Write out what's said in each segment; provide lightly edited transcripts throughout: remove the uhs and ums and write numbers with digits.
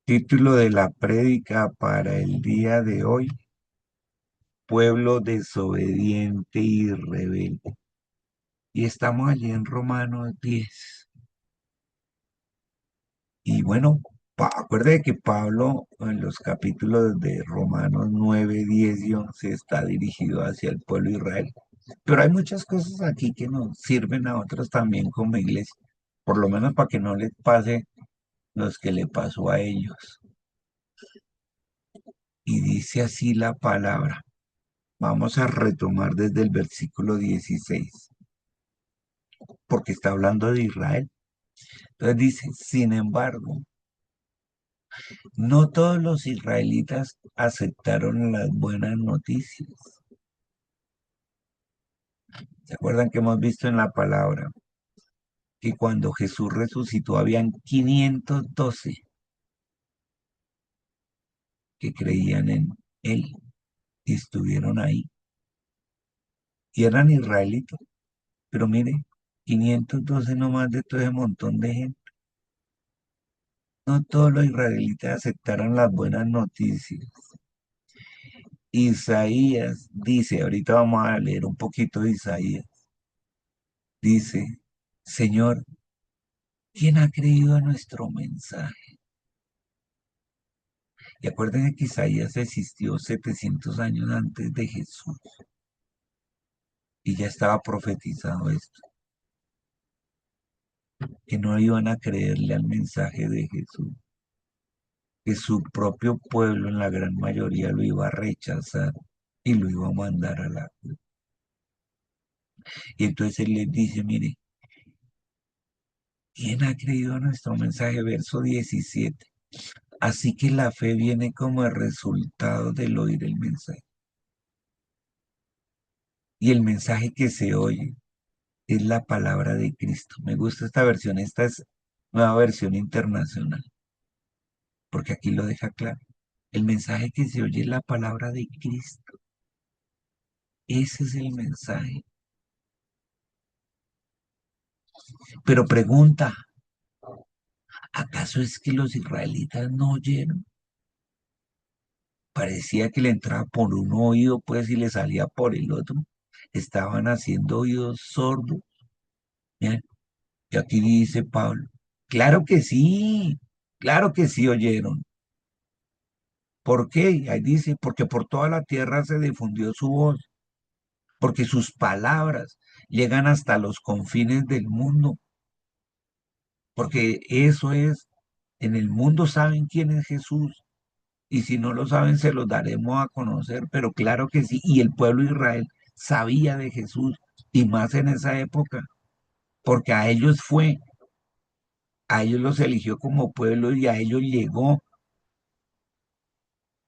Título de la prédica para el día de hoy: pueblo desobediente y rebelde. Y estamos allí en Romanos 10. Y bueno, acuerde que Pablo en los capítulos de Romanos 9, 10 y 11 está dirigido hacia el pueblo de Israel. Pero hay muchas cosas aquí que nos sirven a otros también como iglesia, por lo menos para que no les pase los que le pasó a ellos. Y dice así la palabra. Vamos a retomar desde el versículo 16, porque está hablando de Israel. Entonces dice, sin embargo, no todos los israelitas aceptaron las buenas noticias. ¿Se acuerdan que hemos visto en la palabra que cuando Jesús resucitó habían 512 que creían en él y estuvieron ahí y eran israelitas? Pero mire, 512 nomás de todo ese montón de gente. No todos los israelitas aceptaron las buenas noticias. Isaías dice, ahorita vamos a leer un poquito de Isaías, dice, Señor, ¿quién ha creído a nuestro mensaje? Y acuérdense que Isaías existió 700 años antes de Jesús y ya estaba profetizado esto, que no iban a creerle al mensaje de Jesús, que su propio pueblo en la gran mayoría lo iba a rechazar y lo iba a mandar a la cruz. Y entonces él les dice, mire, ¿quién ha creído a nuestro mensaje? Verso 17. Así que la fe viene como el resultado del oír el mensaje. Y el mensaje que se oye es la palabra de Cristo. Me gusta esta versión, esta es nueva versión internacional, porque aquí lo deja claro. El mensaje que se oye es la palabra de Cristo. Ese es el mensaje. Pero pregunta, ¿acaso es que los israelitas no oyeron? Parecía que le entraba por un oído, pues, y le salía por el otro. Estaban haciendo oídos sordos. Miren, y aquí dice Pablo, claro que sí oyeron. ¿Por qué? Ahí dice, porque por toda la tierra se difundió su voz, porque sus palabras llegan hasta los confines del mundo, porque eso es, en el mundo saben quién es Jesús, y si no lo saben se los daremos a conocer, pero claro que sí, y el pueblo de Israel sabía de Jesús, y más en esa época, porque a ellos los eligió como pueblo y a ellos llegó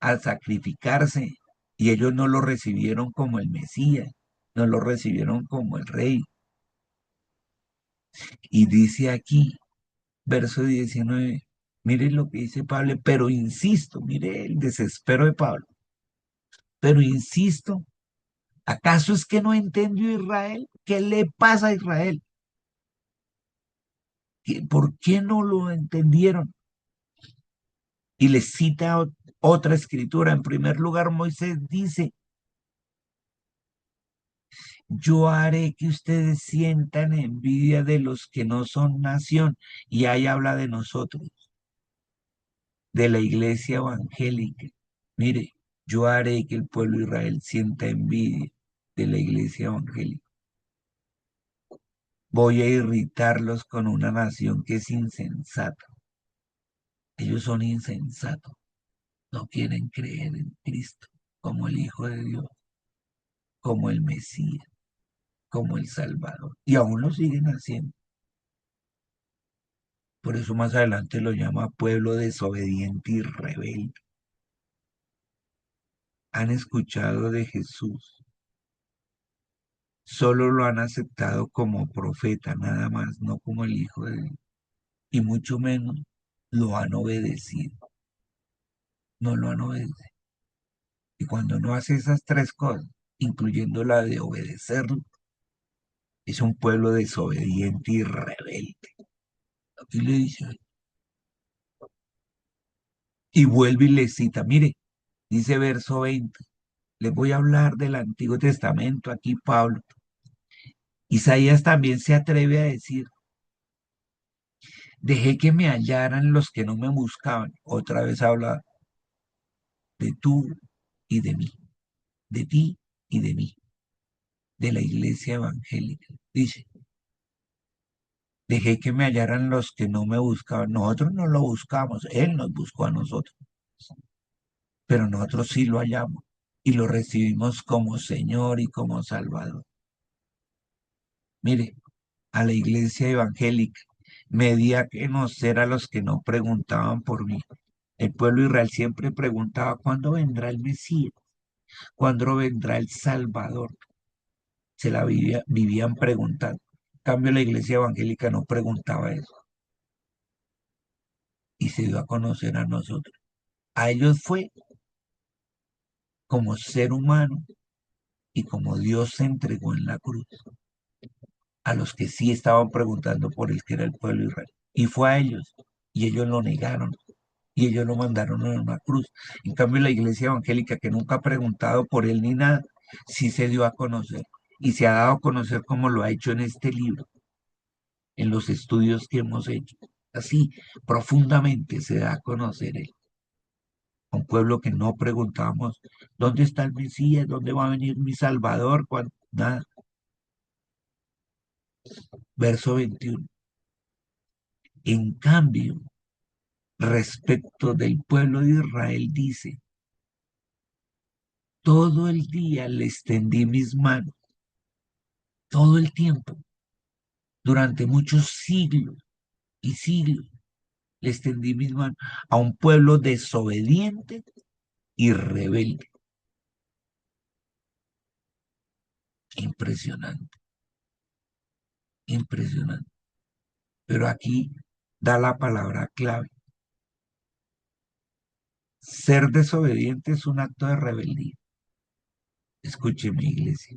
al sacrificarse y ellos no lo recibieron como el Mesías, no lo recibieron como el Rey. Y dice aquí, verso 19, mire lo que dice Pablo, pero insisto, mire el desespero de Pablo, pero insisto, ¿acaso es que no entendió Israel? ¿Qué le pasa a Israel? ¿Por qué no lo entendieron? Y les cita otra escritura. En primer lugar, Moisés dice, yo haré que ustedes sientan envidia de los que no son nación. Y ahí habla de nosotros, de la iglesia evangélica. Mire, yo haré que el pueblo de Israel sienta envidia de la iglesia evangélica. Voy a irritarlos con una nación que es insensata. Ellos son insensatos, no quieren creer en Cristo como el Hijo de Dios, como el Mesías, como el Salvador. Y aún lo siguen haciendo. Por eso más adelante lo llama pueblo desobediente y rebelde. Han escuchado de Jesús, solo lo han aceptado como profeta, nada más, no como el Hijo de Dios. Y mucho menos lo han obedecido, no lo han obedecido. Y cuando no hace esas tres cosas, incluyendo la de obedecerlo, es un pueblo desobediente y rebelde. Aquí le dice, Y vuelve y le cita, mire, dice verso 20, les voy a hablar del Antiguo Testamento aquí, Pablo. Isaías también se atreve a decir, dejé que me hallaran los que no me buscaban. Otra vez habla de tú y de mí, de ti y de mí, de la iglesia evangélica. Dice, dejé que me hallaran los que no me buscaban. Nosotros no lo buscamos, Él nos buscó a nosotros, pero nosotros sí lo hallamos y lo recibimos como Señor y como Salvador. Mire, a la iglesia evangélica, me di a conocer a los que no preguntaban por mí. El pueblo de Israel siempre preguntaba, ¿cuándo vendrá el Mesías? ¿Cuándo vendrá el Salvador? Vivían preguntando. En cambio, la iglesia evangélica no preguntaba eso y se dio a conocer a nosotros. A ellos fue como ser humano y como Dios se entregó en la cruz, a los que sí estaban preguntando por él, que era el pueblo de Israel. Y fue a ellos, y ellos lo negaron, y ellos lo mandaron a una cruz. En cambio, la iglesia evangélica, que nunca ha preguntado por él ni nada, sí se dio a conocer, y se ha dado a conocer como lo ha hecho en este libro, en los estudios que hemos hecho. Así, profundamente se da a conocer él. Un pueblo que no preguntábamos, ¿dónde está el Mesías? ¿Dónde va a venir mi Salvador? Nada. Verso 21. En cambio, respecto del pueblo de Israel, dice, todo el día le extendí mis manos, todo el tiempo, durante muchos siglos y siglos, le extendí mis manos a un pueblo desobediente y rebelde. Impresionante, impresionante. Pero aquí da la palabra clave. Ser desobediente es un acto de rebeldía. Escúcheme, iglesia.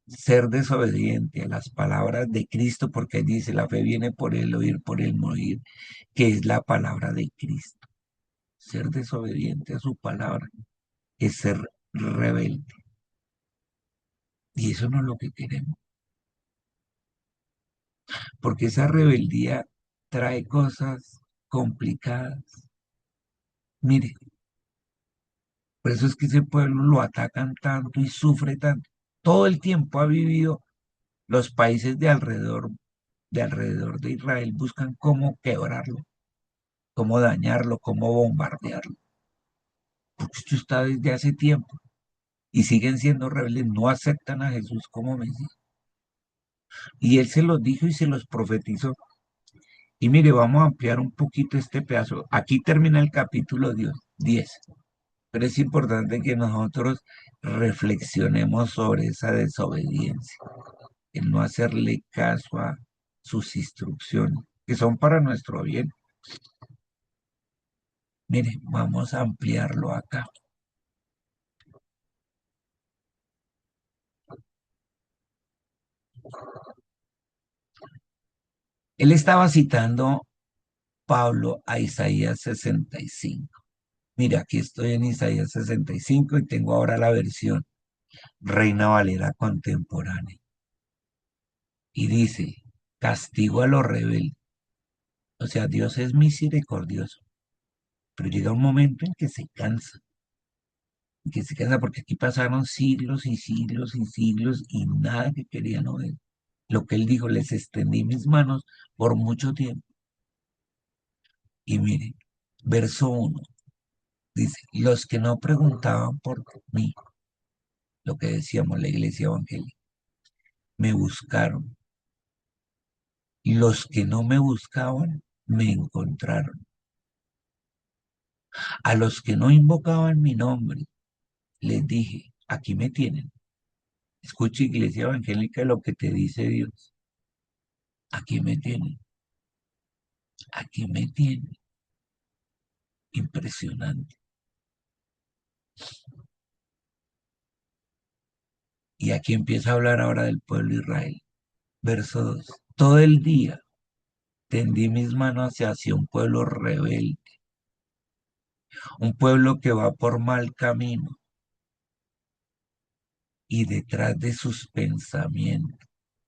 Ser desobediente a las palabras de Cristo, porque dice, la fe viene por el oír, por el morir, que es la palabra de Cristo. Ser desobediente a su palabra es ser rebelde. Y eso no es lo que queremos, porque esa rebeldía trae cosas complicadas. Mire, por eso es que ese pueblo lo atacan tanto y sufre tanto. Todo el tiempo ha vivido los países de alrededor de Israel buscan cómo quebrarlo, cómo dañarlo, cómo bombardearlo. Porque esto está desde hace tiempo y siguen siendo rebeldes, no aceptan a Jesús como Mesías. Y él se los dijo y se los profetizó. Y mire, vamos a ampliar un poquito este pedazo. Aquí termina el capítulo 10, pero es importante que nosotros reflexionemos sobre esa desobediencia, el no hacerle caso a sus instrucciones, que son para nuestro bien. Mire, vamos a ampliarlo acá. Él estaba citando Pablo a Isaías 65. Mira, aquí estoy en Isaías 65 y tengo ahora la versión Reina Valera contemporánea. Y dice, castigo a los rebeldes. O sea, Dios es misericordioso, pero llega un momento en que se cansa porque aquí pasaron siglos y siglos y siglos y nada que querían oír. Lo que él dijo, les extendí mis manos por mucho tiempo. Y miren, verso 1 dice, los que no preguntaban por mí, lo que decíamos la iglesia evangélica, me buscaron. Los que no me buscaban, me encontraron. A los que no invocaban mi nombre, les dije, aquí me tienen. Escucha, iglesia evangélica, lo que te dice Dios. Aquí me tienen. Aquí me tienen. Impresionante. Y aquí empieza a hablar ahora del pueblo de Israel. Verso 2. Todo el día tendí mis manos hacia un pueblo rebelde Un pueblo que va por mal camino y detrás de sus pensamientos,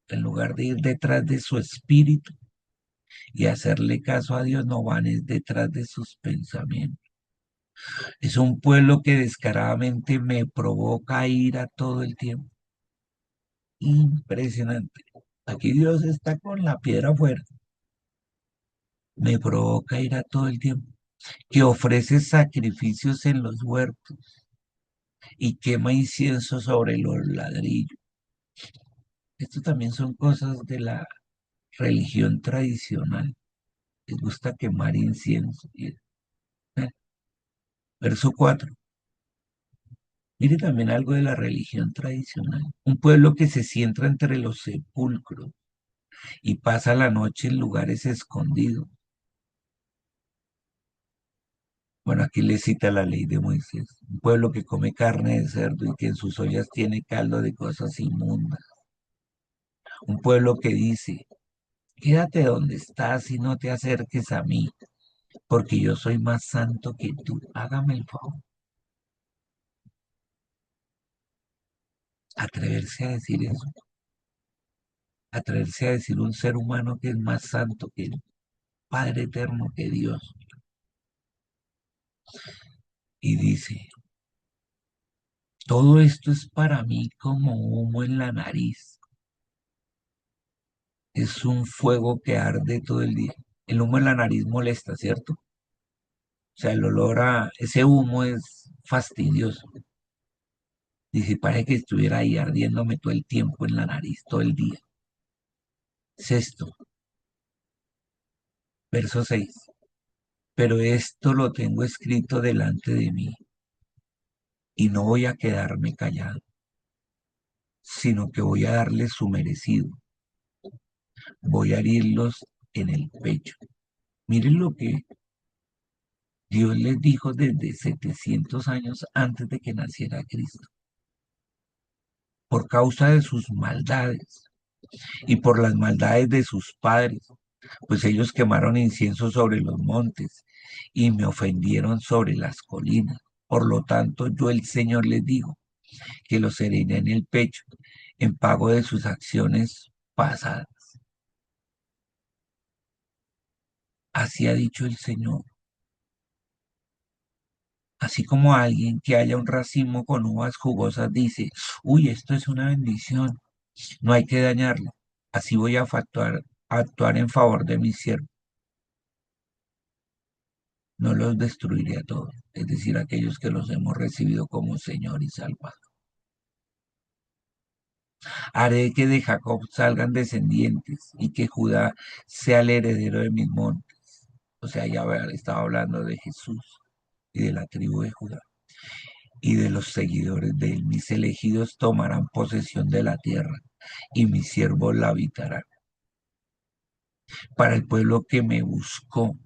en lugar de ir detrás de su espíritu y hacerle caso a Dios, no van es detrás de sus pensamientos. Es un pueblo que descaradamente me provoca ira todo el tiempo. Impresionante. Aquí Dios está con la piedra afuera. Me provoca ira todo el tiempo. Que ofrece sacrificios en los huertos y quema incienso sobre los ladrillos. Esto también son cosas de la religión tradicional. Les gusta quemar incienso. Verso 4. Mire también algo de la religión tradicional. Un pueblo que se sienta entre los sepulcros y pasa la noche en lugares escondidos. Bueno, aquí le cita la ley de Moisés. Un pueblo que come carne de cerdo y que en sus ollas tiene caldo de cosas inmundas. Un pueblo que dice, quédate donde estás y no te acerques a mí, porque yo soy más santo que tú. Hágame el favor. Atreverse a decir eso. Atreverse a decir un ser humano que es más santo que el Padre eterno, que Dios. Y dice, todo esto es para mí como humo en la nariz. Es un fuego que arde todo el día. El humo en la nariz molesta, ¿cierto? O sea, el olor a ese humo es fastidioso. Dice, parece que estuviera ahí ardiéndome todo el tiempo en la nariz, todo el día. Sexto, verso 6. Pero esto lo tengo escrito delante de mí y no voy a quedarme callado, sino que voy a darles su merecido. Voy a herirlos en el pecho. Miren lo que Dios les dijo desde 700 años antes de que naciera Cristo. Por causa de sus maldades y por las maldades de sus padres, pues ellos quemaron incienso sobre los montes y me ofendieron sobre las colinas. Por lo tanto, yo el Señor les digo que los heriré en el pecho en pago de sus acciones pasadas. Así ha dicho el Señor. Así como alguien que haya un racimo con uvas jugosas dice, uy, esto es una bendición, no hay que dañarlo. Así voy a actuar en favor de mis siervos. No los destruiré a todos, es decir, aquellos que los hemos recibido como Señor y Salvador. Haré que de Jacob salgan descendientes y que Judá sea el heredero de mis montes. O sea, estaba hablando de Jesús y de la tribu de Judá y de los seguidores de él. Mis elegidos tomarán posesión de la tierra y mis siervos la habitarán. Para el pueblo que me buscó,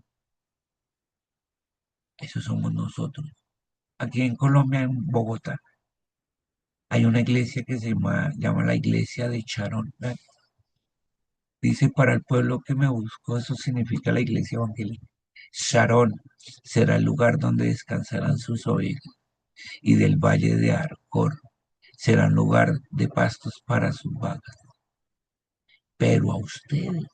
esos somos nosotros. Aquí en Colombia, en Bogotá, hay una iglesia que llama la iglesia de Charón. Dice, para el pueblo que me buscó, eso significa la iglesia evangélica. Sharon será el lugar donde descansarán sus ovejas, y del valle de Arcor será un lugar de pastos para sus vacas. Pero a ustedes,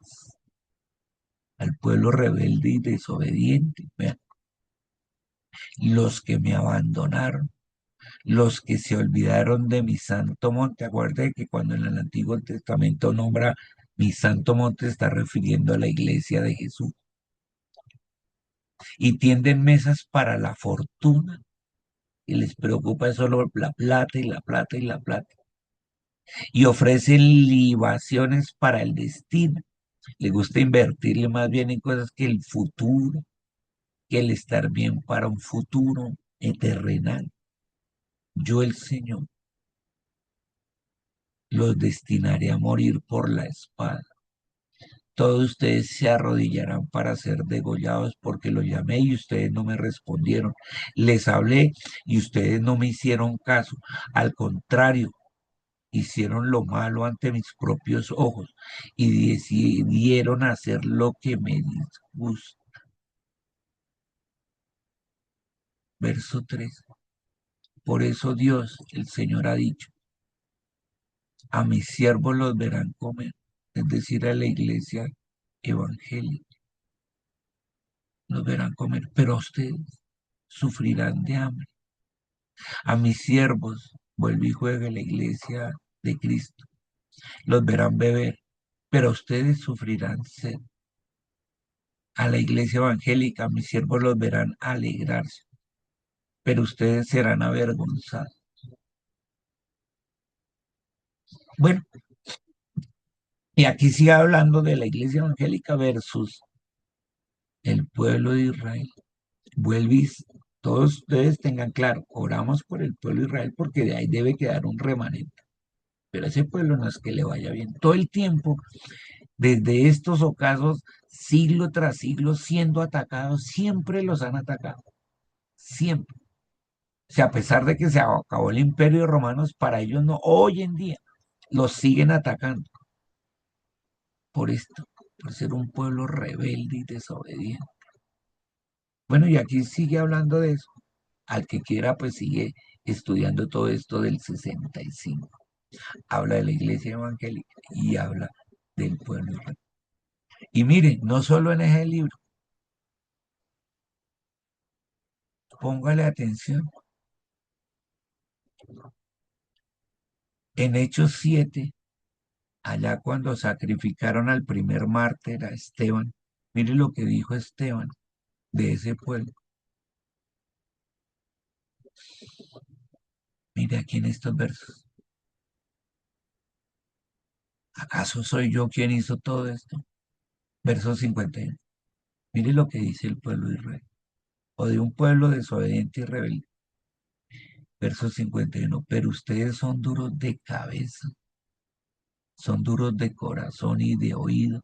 al pueblo rebelde y desobediente, vean, los que me abandonaron, los que se olvidaron de mi santo monte. Acuérdate que cuando en el Antiguo Testamento nombra mi santo monte, está refiriendo a la iglesia de Jesús. Y tienden mesas para la fortuna y les preocupa solo la plata y la plata y la plata. Y ofrecen libaciones para el destino. Le gusta invertirle más bien en cosas que el futuro, que el estar bien para un futuro terrenal. Yo el Señor los destinaré a morir por la espada. Todos ustedes se arrodillarán para ser degollados porque los llamé y ustedes no me respondieron. Les hablé y ustedes no me hicieron caso. Al contrario, hicieron lo malo ante mis propios ojos y decidieron hacer lo que me disgusta. Verso 3. Por eso Dios, el Señor, ha dicho, a mis siervos los verán comer, es decir, a la iglesia evangélica, los verán comer, pero a ustedes sufrirán de hambre. A mis siervos, vuelve y juega la iglesia de Cristo, los verán beber, pero ustedes sufrirán sed. A la iglesia evangélica, mis siervos los verán alegrarse, pero ustedes serán avergonzados. Bueno, y aquí sigue hablando de la iglesia evangélica versus el pueblo de Israel. Vuelvis, todos ustedes tengan claro, oramos por el pueblo de Israel porque de ahí debe quedar un remanente. Pero ese pueblo no es que le vaya bien. Todo el tiempo, desde estos ocasos, siglo tras siglo, siendo atacados, siempre los han atacado. Siempre. O sea, a pesar de que se acabó el imperio de romanos, para ellos no, hoy en día los siguen atacando por esto, por ser un pueblo rebelde y desobediente. Bueno, y aquí sigue hablando de eso. Al que quiera, pues sigue estudiando todo esto del 65. Habla de la iglesia evangélica y habla del pueblo israelí. Y miren, no solo en ese libro, póngale atención. En Hechos 7, allá cuando sacrificaron al primer mártir, a Esteban, mire lo que dijo Esteban de ese pueblo. Mire aquí en estos versos. ¿Acaso soy yo quien hizo todo esto? Verso 51. Mire lo que dice el pueblo de Israel. O de un pueblo desobediente y rebelde. Verso 51. Pero ustedes son duros de cabeza, son duros de corazón y de oído.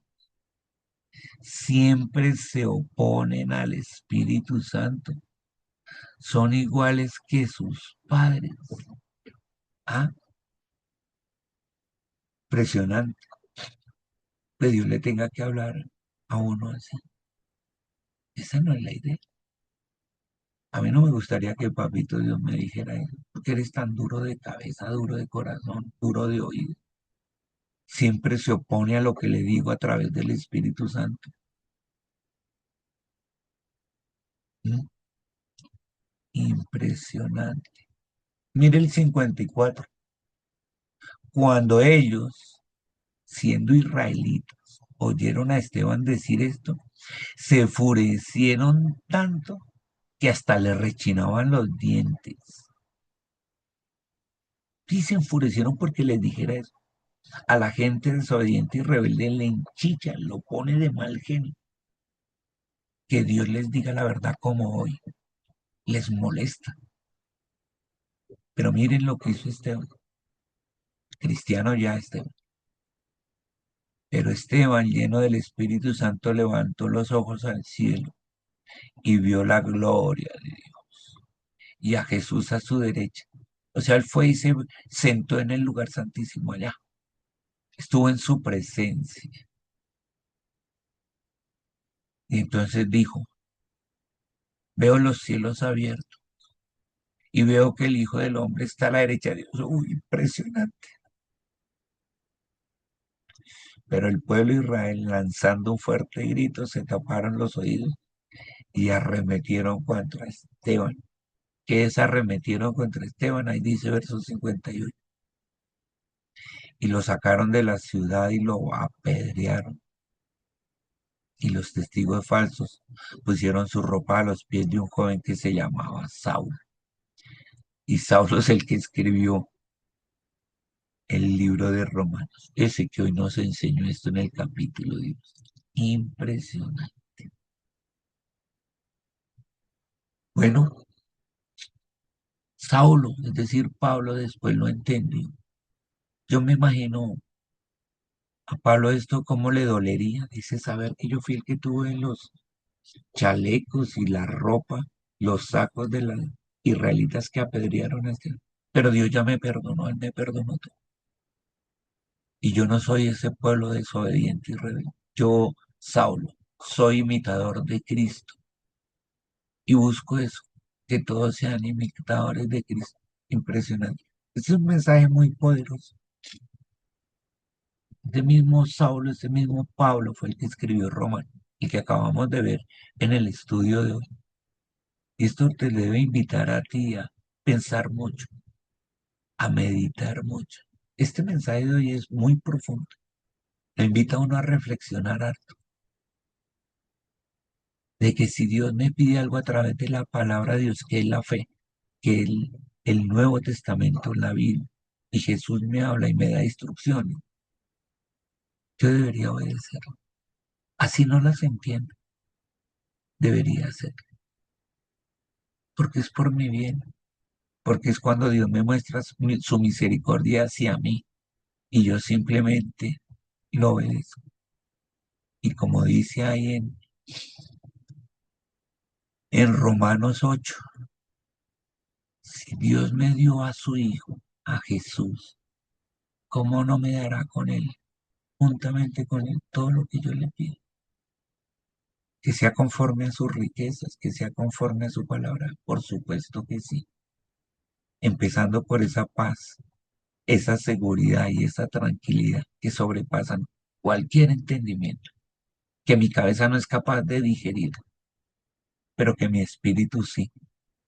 Siempre se oponen al Espíritu Santo. Son iguales que sus padres. Ah, impresionante. Que Dios le tenga que hablar a uno así. Esa no es la idea. A mí no me gustaría que papito Dios me dijera eso, porque eres tan duro de cabeza, duro de corazón, duro de oído. Siempre se opone a lo que le digo a través del Espíritu Santo. ¿Mm? Impresionante. Mire el 54. Cuando ellos, siendo israelitas, oyeron a Esteban decir esto, se enfurecieron tanto que hasta le rechinaban los dientes. Sí, se enfurecieron porque les dijera eso. A la gente desobediente y rebelde le enchicha, lo pone de mal genio. Que Dios les diga la verdad como hoy. Les molesta. Pero miren lo que hizo Esteban. Cristiano ya Esteban. Pero Esteban, lleno del Espíritu Santo, levantó los ojos al cielo y vio la gloria de Dios y a Jesús a su derecha. O sea, él fue y se sentó en el lugar santísimo allá. Estuvo en su presencia. Y entonces dijo, veo los cielos abiertos y veo que el Hijo del Hombre está a la derecha de Dios. Uy, impresionante. Pero el pueblo de Israel, lanzando un fuerte grito, se taparon los oídos y arremetieron contra Esteban. ¿Qué es arremetieron contra Esteban? Ahí dice verso 58. Y lo sacaron de la ciudad y lo apedrearon. Y los testigos falsos pusieron su ropa a los pies de un joven que se llamaba Saulo. Y Saulo es el que escribió el libro de Romanos, ese que hoy nos enseñó esto en el capítulo 10. Impresionante. Bueno, Saulo, es decir, Pablo después lo entendió. Yo me imagino a Pablo esto cómo le dolería, dice, saber que yo fui el que tuve los chalecos y la ropa, los sacos de las israelitas que apedrearon a este. Pero Dios ya me perdonó, Él me perdonó todo. Y yo no soy ese pueblo desobediente y rebelde. Yo, Saulo, soy imitador de Cristo y busco eso. que todos sean imitadores de Cristo. Impresionante. Este es un mensaje muy poderoso. Este mismo Saulo, este mismo Pablo fue el que escribió Romano y que acabamos de ver en el estudio de hoy. Y esto te debe invitar a ti a pensar mucho, a meditar mucho. Este mensaje de hoy es muy profundo. Te invita a uno a reflexionar harto, de que si Dios me pide algo a través de la palabra de Dios, que es la fe, que el Nuevo Testamento, la Biblia, y Jesús me habla y me da instrucciones, yo debería obedecerlo. Así no las entiendo, debería hacer, porque es por mi bien, porque es cuando Dios me muestra su misericordia hacia mí y yo simplemente lo obedezco. Y como dice ahí en Romanos 8, si Dios me dio a su Hijo, a Jesús, ¿cómo no me dará con él, juntamente con él, todo lo que yo le pido? Que sea conforme a sus riquezas, que sea conforme a su palabra. Por supuesto que sí. Empezando por esa paz, esa seguridad y esa tranquilidad que sobrepasan cualquier entendimiento, que mi cabeza no es capaz de digerir, pero que mi espíritu sí.